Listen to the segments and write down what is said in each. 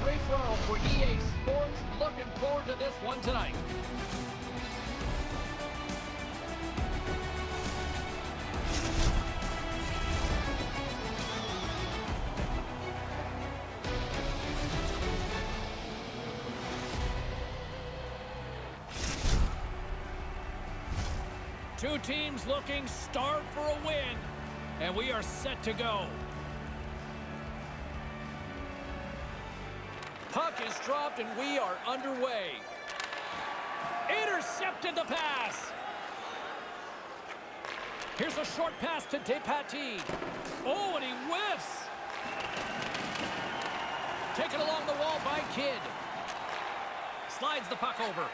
free-for-all for EA Sports. Looking forward to this one tonight. Two teams looking starved for a win, and we are set to go. Puck is dropped, and we are underway. Intercepted the pass. Here's a short pass to Depatie. Oh, and he whiffs. Taken along the wall by Kidd. Slides the puck over.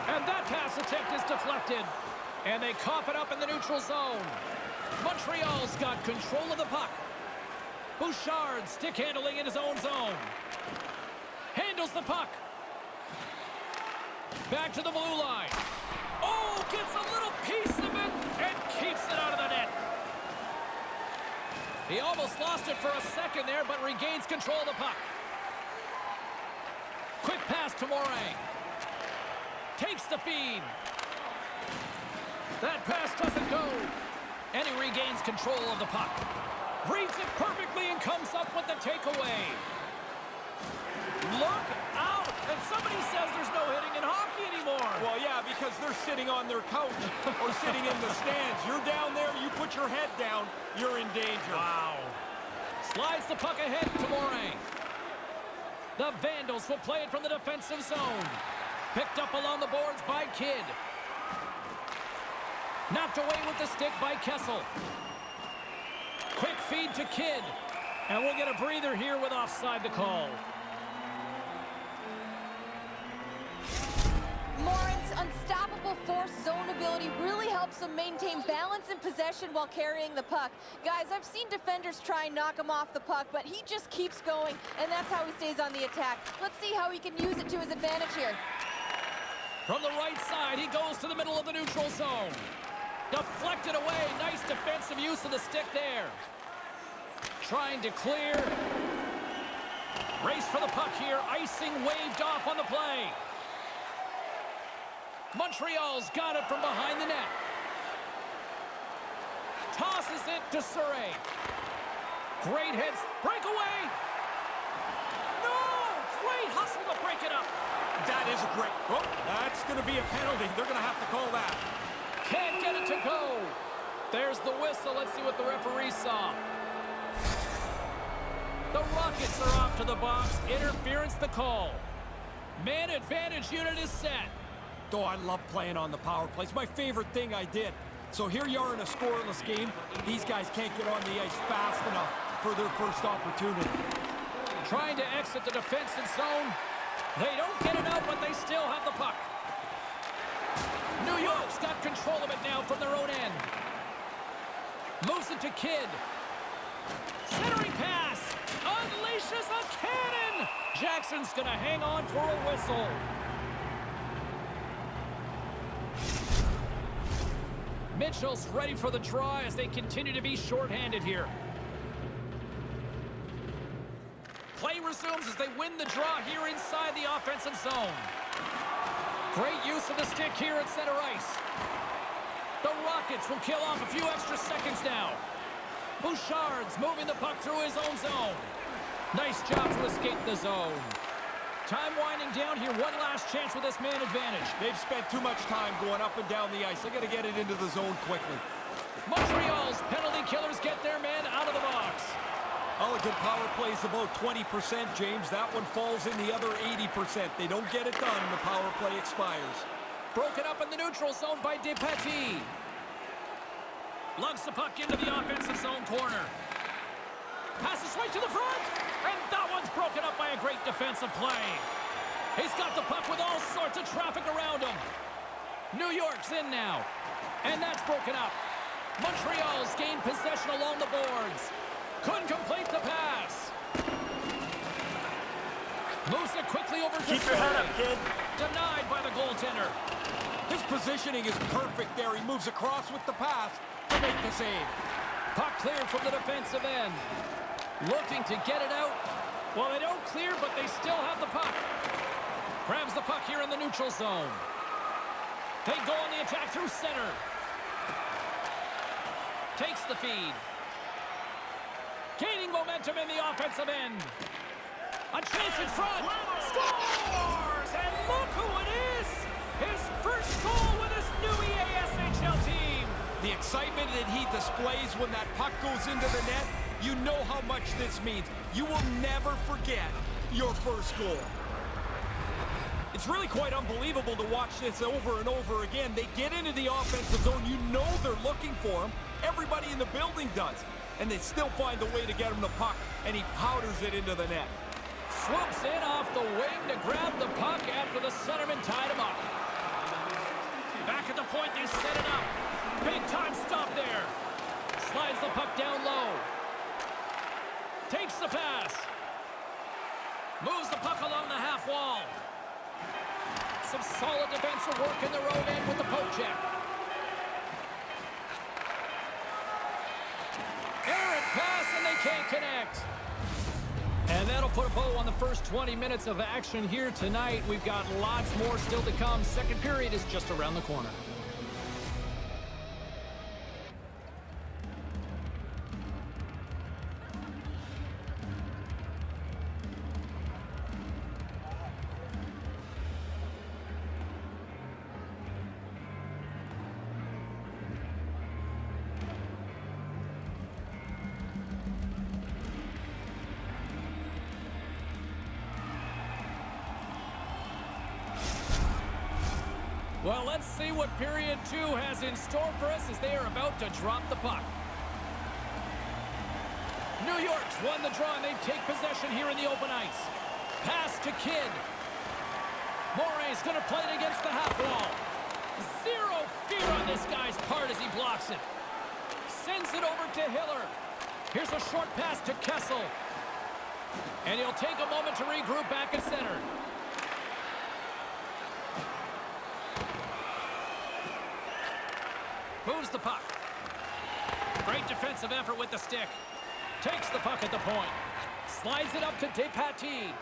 And that pass attempt is deflected. And they cough it up in the neutral zone. Montreal's got control of the puck. Bouchard stick handling in his own zone. Handles the puck. Back to the blue line. Oh, gets a little piece of it and keeps it out of the net. He almost lost it for a second there, but regains control of the puck. Quick pass to Morin. Takes the feed. That pass doesn't go. And he regains control of the puck. Reads it perfectly and comes up with the takeaway. Look out! And somebody says there's no hitting in hockey anymore. Well, yeah, because they're sitting on their couch or sitting in the stands. You're down there, you put your head down, you're in danger. Wow. Slides the puck ahead to Morin. The Vandals will play it from the defensive zone. Picked up along the boards by Kidd. Knocked away with the stick by Kessel. Quick feed to Kidd. And we'll get a breather here with offside the call. Morin's unstoppable force zone ability really helps him maintain balance and possession while carrying the puck. Guys, I've seen defenders try and knock him off the puck, but he just keeps going, and that's how he stays on the attack. Let's see how he can use it to his advantage here. From the right side, he goes to the middle of the neutral zone. Deflected away. Nice defensive use of the stick there. Trying to clear. Race for the puck here. Icing waved off on the play. Montreal's got it from behind the net. Tosses it to Surrey. Great hits. Breakaway. No! Great hustle to break it up. That is a great... Oh, that's going to be a penalty. They're going to have to call that. Can't get it to go. There's the whistle. Let's see what the referee saw. The Rockets are off to the box. Interference the call. Man advantage unit is set. Oh, I love playing on the power play. It's my favorite thing I did. So here you are in a scoreless game. These guys can't get on the ice fast enough for their first opportunity. Trying to exit the defensive zone. They don't get it out, but they still have the puck. New York's got control of it now from their own end. Moves it to Kidd. Centering pass. Unleashes a cannon. Jackson's going to hang on for a whistle. Mitchell's ready for the draw as they continue to be shorthanded here. Play resumes as they win the draw here inside the offensive zone. Great use of the stick here at center ice. The Rockets will kill off a few extra seconds now. Bouchard's moving the puck through his own zone. Nice job to escape the zone. Time winding down here. One last chance with this man advantage. They've spent too much time going up and down the ice. They got to get it into the zone quickly. Montreal's penalty killers get their man out of the box. All a good power play is about 20%, James. That one falls in the other 80%. They don't get it done, the power play expires. Broken up in the neutral zone by Depatie. Lugs the puck into the offensive zone corner. Passes right to the front. And that one's broken up by a great defensive play. He's got the puck with all sorts of traffic around him. New York's in now. And that's broken up. Montreal's gained possession along the boards. Couldn't complete the pass. Moves it quickly over to Keep your head up, kid. Denied by the goaltender. His positioning is perfect there. He moves across with the pass to make the save. Puck cleared from the defensive end. Looking to get it out. Well, they don't clear, but they still have the puck. Grabs the puck here in the neutral zone. They go on the attack through center. Takes the feed. Gaining momentum in the offensive end. A chance in front. Scores! And look who it is! His first goal with his new EASHL team. The excitement that he displays when that puck goes into the net, you know how much this means. You will never forget your first goal. It's really quite unbelievable to watch this over and over again. They get into the offensive zone. You know they're looking for him. Everybody in the building does. And they still find a way to get him the puck, and he powders it into the net. Swoops in off the wing to grab the puck after the centerman tied him up. Back at the point, they set it up. Big time stop there. Slides the puck down low. Takes the pass. Moves the puck along the half wall. Some solid defensive work in the road end with the poke check. Errant pass, and they can't connect. And that'll put a bow on the first 20 minutes of action here tonight. We've got lots more still to come. Second period is just around the corner. Well, let's see what period 2 has in store for us as they are about to drop the puck. New York's won the draw, and they take possession here in the open ice. Pass to Kidd. Morey's going to play it against the half wall. Zero fear on this guy's part as he blocks it. Sends it over to Hiller. Here's a short pass to Kessel. And he'll take a moment to regroup back at center. Moves the puck. Great defensive effort with the stick. Takes the puck at the point. Slides it up to Depatie.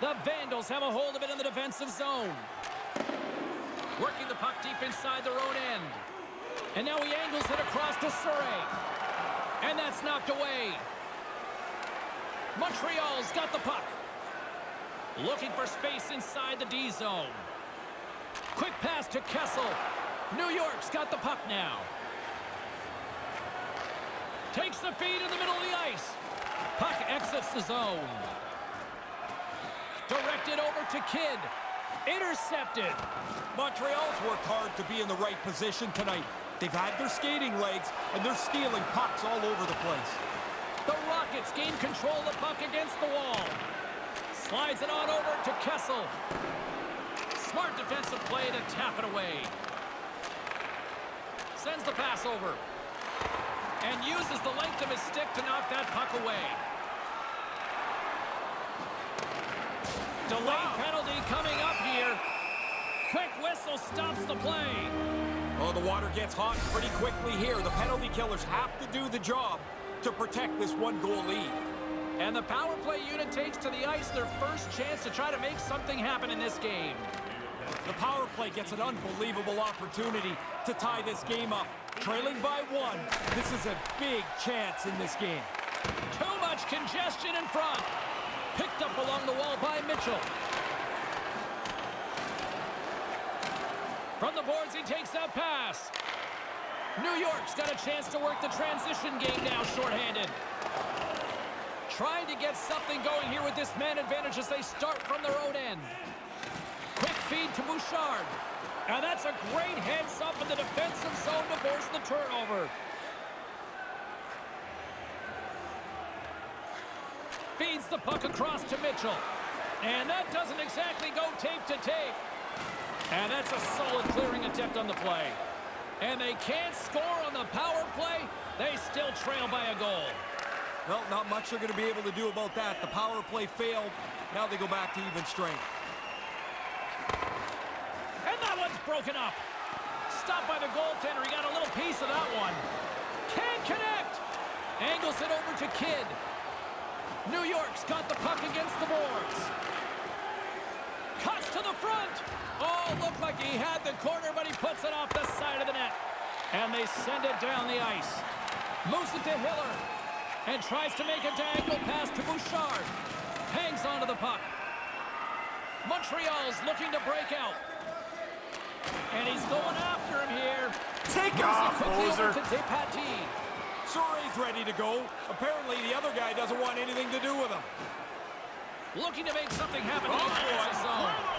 The Vandals have a hold of it in the defensive zone. Working the puck deep inside their own end. And now he angles it across to Surrey. And that's knocked away. Montreal's got the puck. Looking for space inside the D zone. Quick pass to Kessel. New York's got the puck now. Takes the feed in the middle of the ice. Puck exits the zone. Directed over to Kidd. Intercepted. Montreal's worked hard to be in the right position tonight. They've had their skating legs, and they're stealing pucks all over the place. The Rockets gain control of the puck against the wall. Slides it on over to Kessel. Smart defensive play to tap it away. Sends the pass over. And uses the length of his stick to knock that puck away. Delayed penalty coming up here. Quick whistle stops the play. Oh, the water gets hot pretty quickly here. The penalty killers have to do the job to protect this one-goal lead. And the power play unit takes to the ice their first chance to try to make something happen in this game. The power play gets an unbelievable opportunity to tie this game up. Trailing by 1, this is a big chance in this game. Too much congestion in front. Picked up along the wall by Mitchell. From the boards, he takes that pass. New York's got a chance to work the transition game now, shorthanded. Trying to get something going here with this man advantage as they start from their own end. Quick feed to Bouchard. And that's a great heads-up in the defensive zone to force the turnover. Feeds the puck across to Mitchell. And that doesn't exactly go tape to tape. And that's a solid clearing attempt on the play. And they can't score on the power play. They still trail by a goal. Well, not much they're going to be able to do about that. The power play failed. Now they go back to even strength. And that one's broken up. Stopped by the goaltender. He got a little piece of that one. Can't connect. Angles it over to Kidd. New York's got the puck against the boards. Cuts to the front. Oh, looked like he had the corner, but he puts it off the side of the net. And they send it down the ice. Moves it to Hiller. And tries to make a diagonal pass to Bouchard. Hangs onto the puck. Montreal's looking to break out. And he's going after him here. Take Moves it off, quickly loser. over to Depatie. Surrey's ready to go. Apparently, the other guy doesn't want anything to do with him. Looking to make something happen in the offensive zone.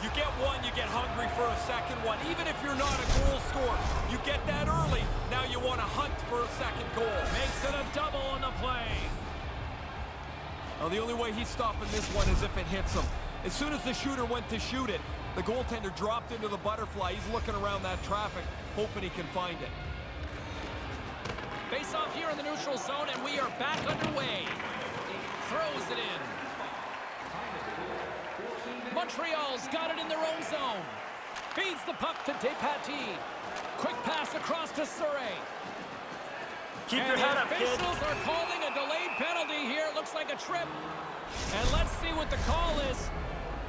You get one, you get hungry for a second one. Even if you're not a goal scorer, you get that early. Now you want to hunt for a second goal. Makes it a double on the play. Now, the only way he's stopping this one is if it hits him. As soon as the shooter went to shoot it, the goaltender dropped into the butterfly. He's looking around that traffic, hoping he can find it. Face off here in the neutral zone, and we are back underway. Throws it in. Montreal's got it in their own zone. Feeds the puck to Depatie. Quick pass across to Surrey. Keep your head up, the kid. officials are calling a delayed penalty here. Looks like a trip. And let's see what the call is.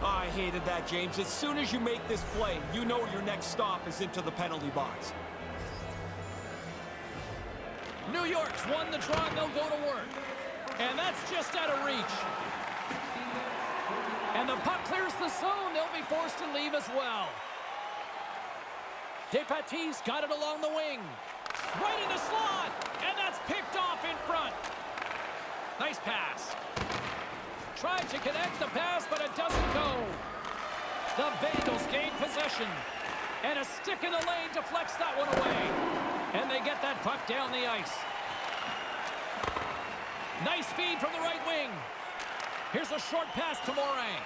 Oh, I hated that, James. As soon as you make this play, you know your next stop is into the penalty box. New York's won the draw, and they'll go to work. And that's just out of reach. And the puck clears the zone. They'll be forced to leave as well. Depatie's got it along the wing. Right in the slot. And that's picked off in front. Nice pass. Tried to connect the pass, but it doesn't go. The Vandals gain possession. And a stick in the lane deflects that one away. And they get that puck down the ice. Nice feed from the right wing. Here's a short pass to Morin.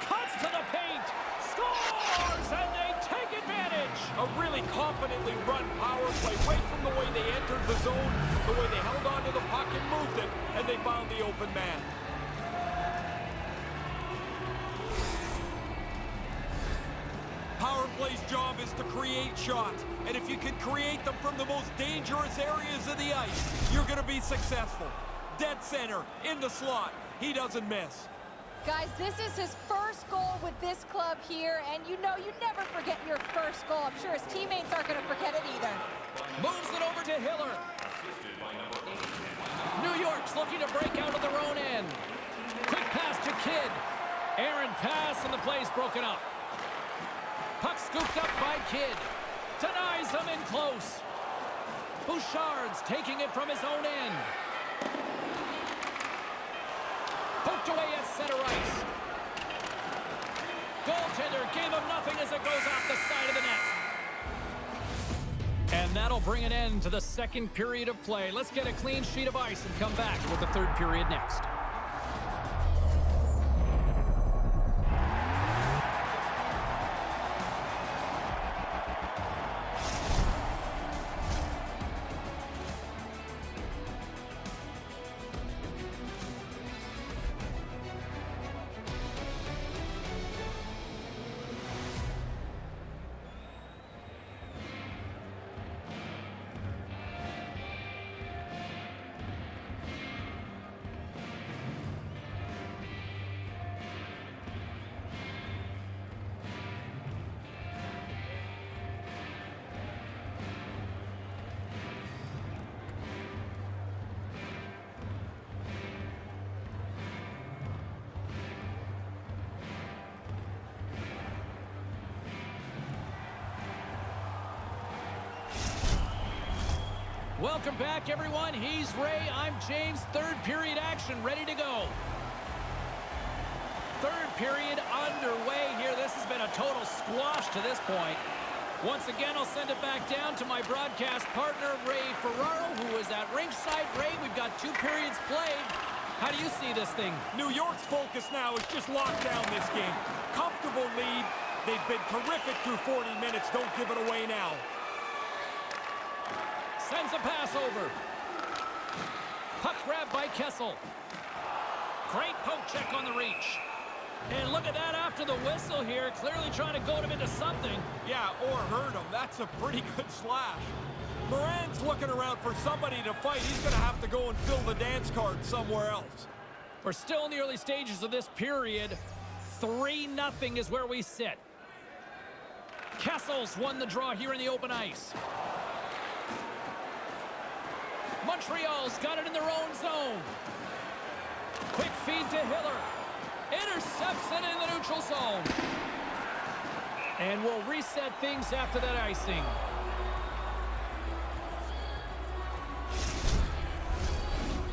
Cuts to the paint. Scores! And they take advantage. A really confidently run power play right from the way they entered the zone, the way they held onto the puck and moved it, and they found the open man. Power play's job is to create shots, and if you can create them from the most dangerous areas of the ice, you're going to be successful. Dead center, in the slot, he doesn't miss. Guys, this is his first goal with this club here, and you know you never forget your first goal. I'm sure his teammates aren't going to forget it either. Moves it over to Hiller. New York's looking to break out of their own end. Quick pass to Kidd. Aaron pass, and the play's broken up. Puck scooped up by Kidd. Denies him in close. Bouchard's taking it from his own end. Poked away at center ice. Goaltender gave him nothing as it goes off the side of the net. And that'll bring an end to the second period of play. Let's get a clean sheet of ice and come back with the third period next. Welcome back, everyone. He's Ray. I'm James. Third period action ready to go. Third period underway here. This has been a total squash to this point. Once again, I'll send it back down to my broadcast partner, Ray Ferraro, who is at ringside. Ray, we've got 2 periods played. How do you see this thing? New York's focus now is just lock down this game. Comfortable lead. They've been terrific through 40 minutes. Don't give it away now. Sends a pass over. Puck grab by Kessel. Great poke check on the reach. And look at that after the whistle here. Clearly trying to goad him into something. Yeah, or hurt him. That's a pretty good slash. Moran's looking around for somebody to fight. He's going to have to go and fill the dance card somewhere else. We're still in the early stages of this period. 3-0 is where we sit. Kessel's won the draw here in the open ice. Montreal's got it in their own zone. Quick feed to Hiller. Intercepts it in the neutral zone. And we'll reset things after that icing.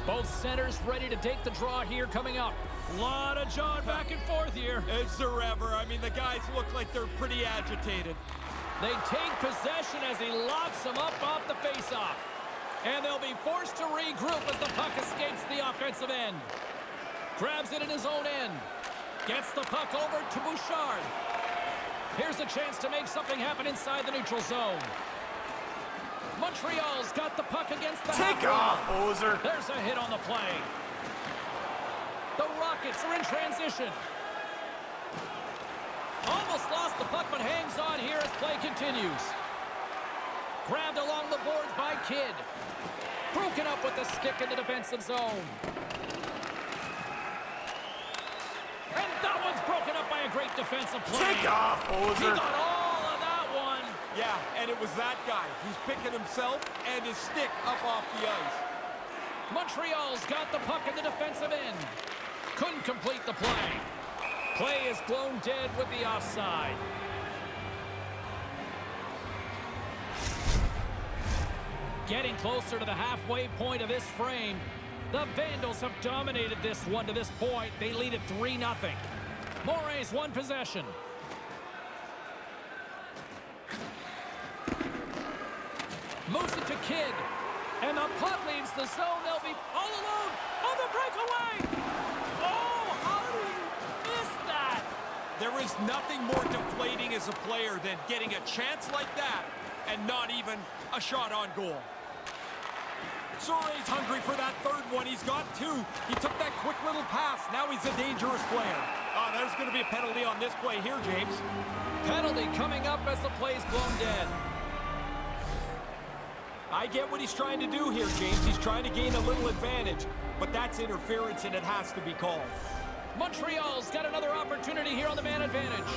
Both centers ready to take the draw here coming up. Lot of jawing back and forth here. Is there ever? I mean, the guys look like they're pretty agitated. They take possession as he locks them up off the faceoff. And they'll be forced to regroup as the puck escapes the offensive end. Grabs it in his own end. Gets the puck over to Bouchard. Here's a chance to make something happen inside the neutral zone. Montreal's got the puck against the Take off, Ozer. There's a hit on the play. The Rockets are in transition. Almost lost the puck, but hangs on here as play continues. Grabbed along the boards by Kidd. Broken up with the stick in the defensive zone. And that one's broken up by a great defensive play. Take off, He Ozer. got all of that one. Yeah, and it was that guy who's picking himself and his stick up off the ice. Montreal's got the puck in the defensive end. Couldn't complete the play. Play is blown dead with the offside. Getting closer to the halfway point of this frame. The Vandals have dominated this one to this point. They lead it 3-0. Morey's won possession. Moves it to Kidd. And the puck leaves the zone. They'll be all alone on the breakaway. Oh, how do you miss that? There is nothing more deflating as a player than getting a chance like that and not even a shot on goal. Souré's hungry for that third one. He's got two. He took that quick little pass. Now he's a dangerous player. There's going to be a penalty on this play here, James. Penalty coming up as the play's blown dead. I get what he's trying to do here, James. He's trying to gain a little advantage, but that's interference and it has to be called. Montreal's got another opportunity here on the man advantage.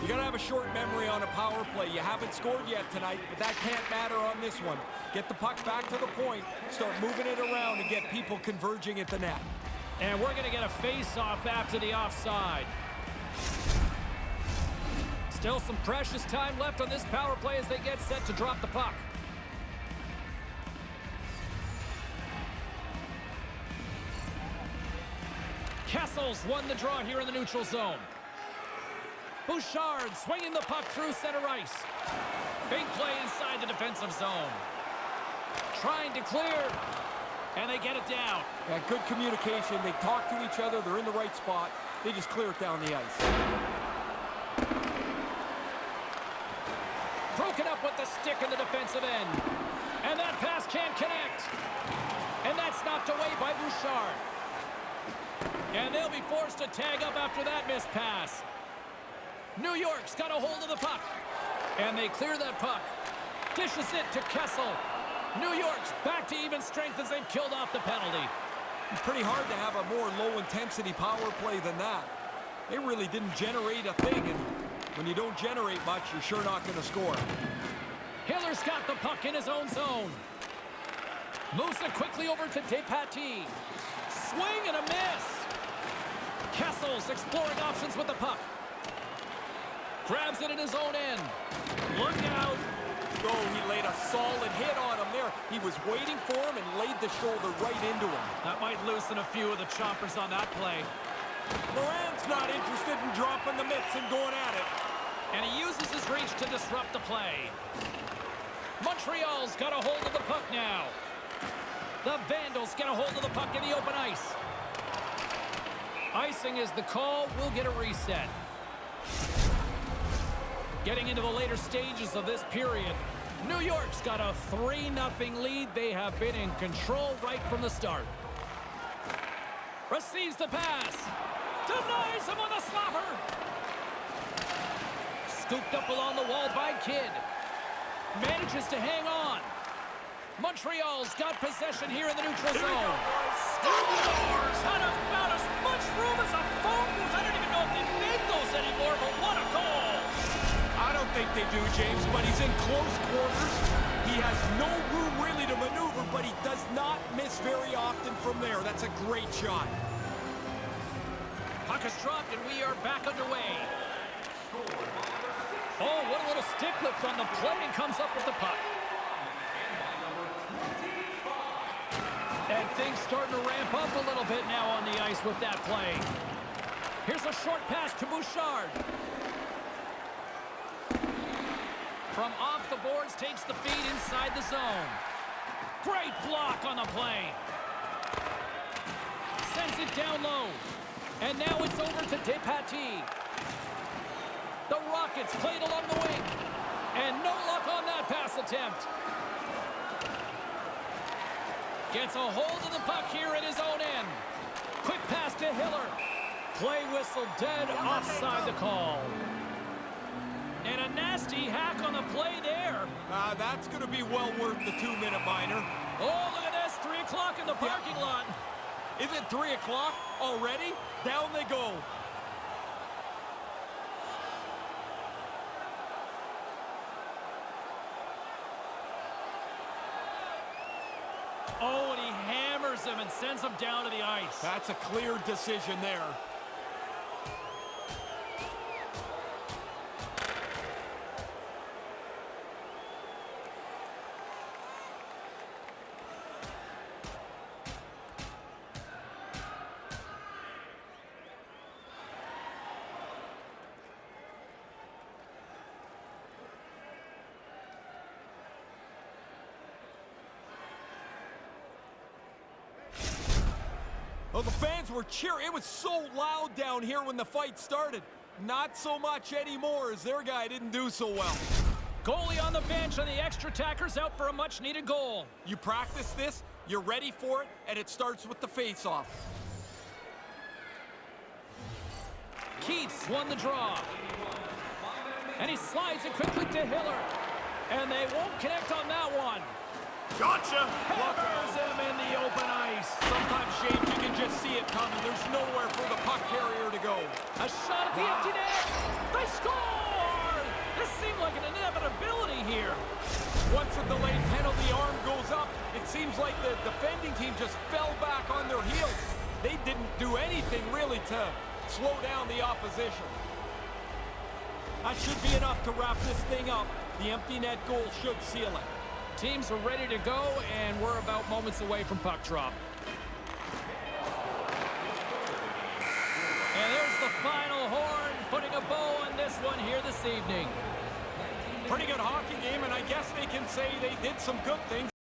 You got to have a short memory on a power play. You haven't scored yet tonight, but that can't matter on this one. Get the puck back to the point, start moving it around, and get people converging at the net. And we're going to get a face-off after the offside. Still some precious time left on this power play as they get set to drop the puck. Kessel's won the draw here in the neutral zone. Bouchard swinging the puck through center ice. Big play inside the defensive zone. Trying to clear, and they get it down. Yeah, good communication. They talk to each other. They're in the right spot. They just clear it down the ice. Broken up with the stick in the defensive end. And that pass can't connect. And that's knocked away by Bouchard. And they'll be forced to tag up after that missed pass. New York's got a hold of the puck. And they clear that puck. Dishes it to Kessel. New York's back to even strength as they've killed off the penalty. It's pretty hard to have a more low-intensity power play than that. They really didn't generate a thing, and when you don't generate much, you're sure not going to score. Hiller's got the puck in his own zone. Moves it quickly over to Depatie. Swing and a miss. Kessel's exploring options with the puck. Grabs it in his own end. Look out. Oh, he laid a solid hit on him there. He was waiting for him and laid the shoulder right into him. That might loosen a few of the choppers on that play. Moran's not interested in dropping the mitts and going at it. And he uses his reach to disrupt the play. Montreal's got a hold of the puck now. The Vandals get a hold of the puck in the open ice. Icing is the call. We'll get a reset. Getting into the later stages of this period, New York's got a 3-0 lead. They have been in control right from the start. Receives the pass. Denies him on the slapper. Scooped up along the wall by Kidd. Manages to hang on. Montreal's got possession here in the neutral zone. Scores! Had about as much room as a phone booth. I don't even know if they make those anymore, but what a goal! I don't think they do, James, but he's in close quarters. He has no room really to maneuver, but he does not miss very often from there. That's a great shot. Puck is dropped, and we are back underway. Oh, what a little stick lift on the plate, and comes up with the puck. And things starting to ramp up a little bit now on the ice with that play. Here's a short pass to Bouchard. From off the boards, takes the feed inside the zone. Great block on the play. Sends it down low. And now it's over to Depatie. The Rockets played along the wing. And no luck on that pass attempt. Gets a hold of the puck here at his own end. Quick pass to Hiller. Play whistle dead offside the call. And a nasty hack on the play there. That's going to be well worth the 2-minute minor. Oh, look at this. 3 o'clock in the parking lot. Is it 3 o'clock already? Down they go. Oh, and he hammers him and sends him down to the ice. That's a clear decision there. Well, the fans were cheering. It was so loud down here when the fight started. Not so much anymore as their guy didn't do so well. Goalie on the bench and the extra attacker's out for a much-needed goal. You practice this, you're ready for it, and it starts with the face-off. Keats won the draw. And he slides it quickly to Hiller. And they won't connect on that one. Gotcha! Hammers him in the open ice. Sometimes, James, you can just see it coming. There's nowhere for the puck carrier to go. A shot at the empty net. They scored! This seemed like an inevitability here. Once a delayed penalty arm goes up, it seems like the defending team just fell back on their heels. They didn't do anything really to slow down the opposition. That should be enough to wrap this thing up. The empty net goal should seal it. Teams are ready to go, and we're about moments away from puck drop. And there's the final horn, putting a bow on this one here this evening. Pretty good hockey game, and I guess they can say they did some good things.